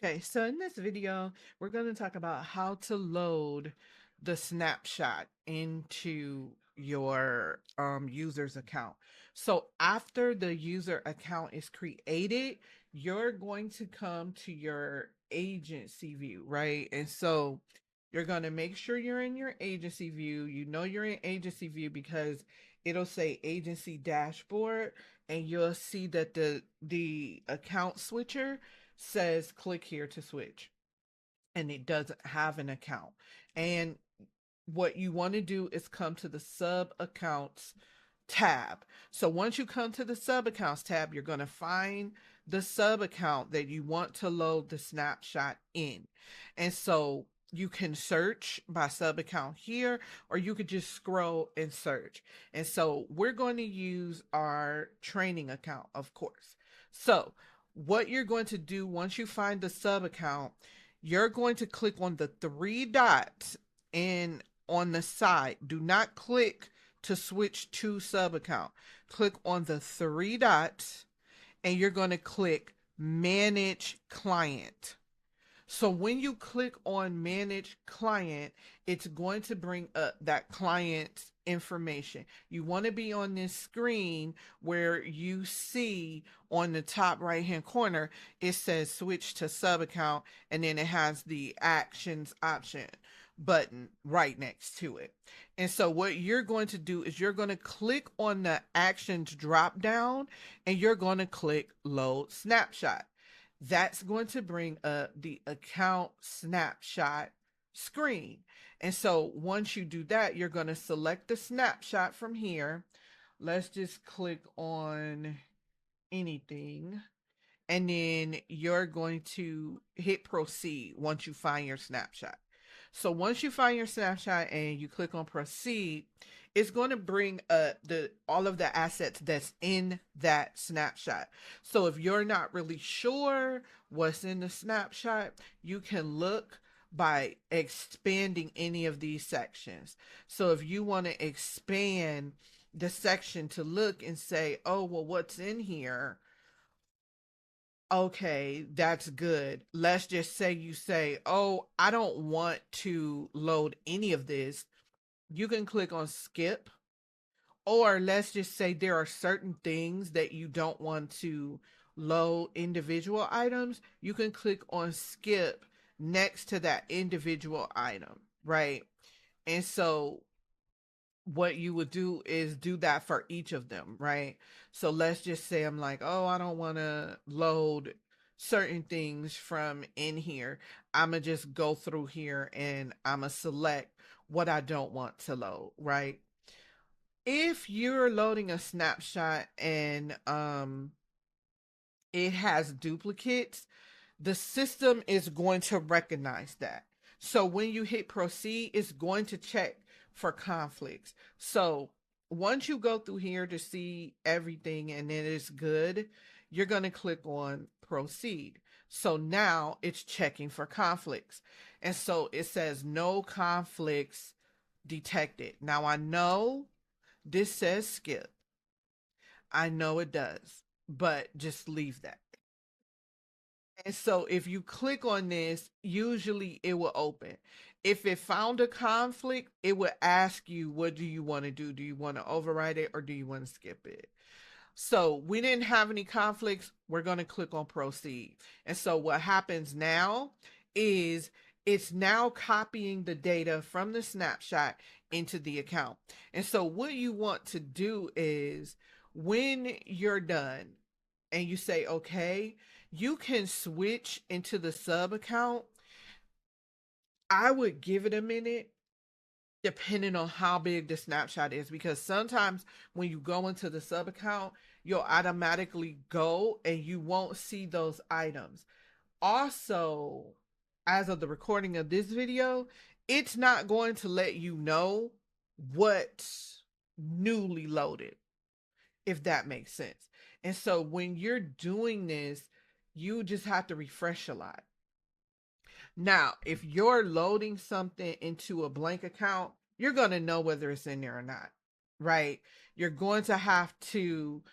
Okay, so in this video, we're going to talk about how to load the snapshot into your user's account. So after the user account is created, you're going to come to your agency view, right? And so you're going to make sure you're in your agency view. You know you're in agency view because it'll say agency dashboard, and you'll see that the account switcher says click here to switch, and it doesn't have an account. And what you want to do is come to the sub accounts tab. So once you come to the sub accounts tab, you're going to find the sub account that you want to load the snapshot in. And so you can search by sub account here, or you could just scroll and search. And so we're going to use our training account, of course. So what you're going to do once you find the sub account, you're going to click on the three dots and on the side. Do not click to switch to sub account. Click on the three dots and you're going to click manage client. So when you click on manage client, it's going to bring up that client's information. You want to be on this screen where you see on the top right hand corner, it says switch to sub account, and then it has the actions option button right next to it. And so what you're going to do is you're going to click on the actions drop down and you're going to click load snapshot. That's going to bring up the account snapshot screen. And so once you do that, you're going to select the snapshot from here. Let's just click on anything. And then you're going to hit proceed once you find your snapshot. So once you find your snapshot and you click on proceed, it's going to bring up all of the assets that's in that snapshot. So if you're not really sure what's in the snapshot, you can look by expanding any of these sections. So if you want to expand the section to look and say, oh, well, what's in here? Okay, that's good. Let's just say you say, oh, I don't want to load any of this. You can click on skip. Or let's just say there are certain things that you don't want to load individual items. You can click on skip next to that individual item, right? And so what you would do is do that for each of them, right? So let's just say I'm like, oh, I don't want to load certain things from in here. I'm going to just go through here and I'm going to select what I don't want to load, right? If you're loading a snapshot and it has duplicates, the system is going to recognize that. So when you hit proceed, it's going to check for conflicts. So once you go through here to see everything and it is good, you're going to click on proceed. So now it's checking for conflicts. And so it says no conflicts detected. Now I know this says skip. I know it does, but just leave that. And so if you click on this, usually it will open. If it found a conflict, it will ask you, what do you want to do? Do you want to override it or do you want to skip it? So we didn't have any conflicts. We're going to click on proceed. And so what happens now is it's now copying the data from the snapshot into the account. And so what you want to do is when you're done and you say, okay, you can switch into the sub account. I would give it a minute depending on how big the snapshot is, because sometimes when you go into the sub account, you'll automatically go and you won't see those items. Also, as of the recording of this video, it's not going to let you know what's newly loaded, if that makes sense. And so when you're doing this, you just have to refresh a lot. Now, if you're loading something into a blank account, you're going to know whether it's in there or not, right? You're going to have to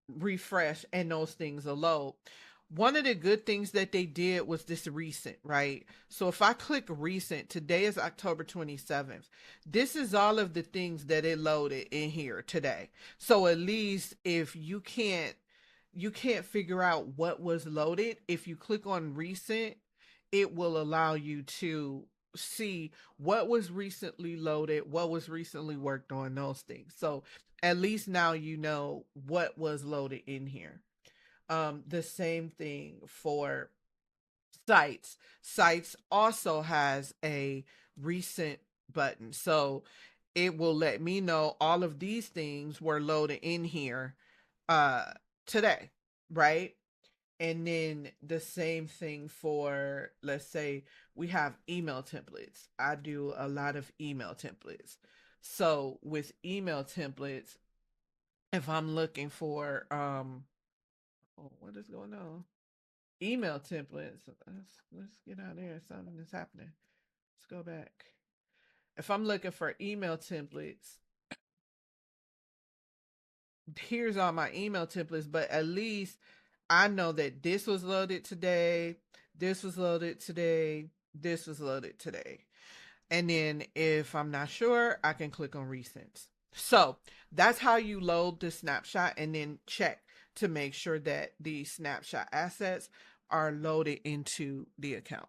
refresh and those things will load. One of the good things that they did was this recent, right? So if I click recent, today is October 27th. This is all of the things that it loaded in here today. So at least if you can't figure out what was loaded, if you click on recent, it will allow you to see what was recently loaded, what was recently worked on, those things. So at least now you know what was loaded in here. The same thing for sites. Sites also has a recent button. So it will let me know all of these things were loaded in here uh today, right? And then the same thing for, let's say we have email templates. I do a lot of email templates. So with email templates, if I'm looking for oh, what is going on? Email templates. Let's get out there. Something is happening. Let's go back. If I'm looking for email templates, here's all my email templates, but at least I know that this was loaded today, this was loaded today, this was loaded today. And then if I'm not sure, I can click on recents. So that's how you load the snapshot, and then check to make sure that the snapshot assets are loaded into the account.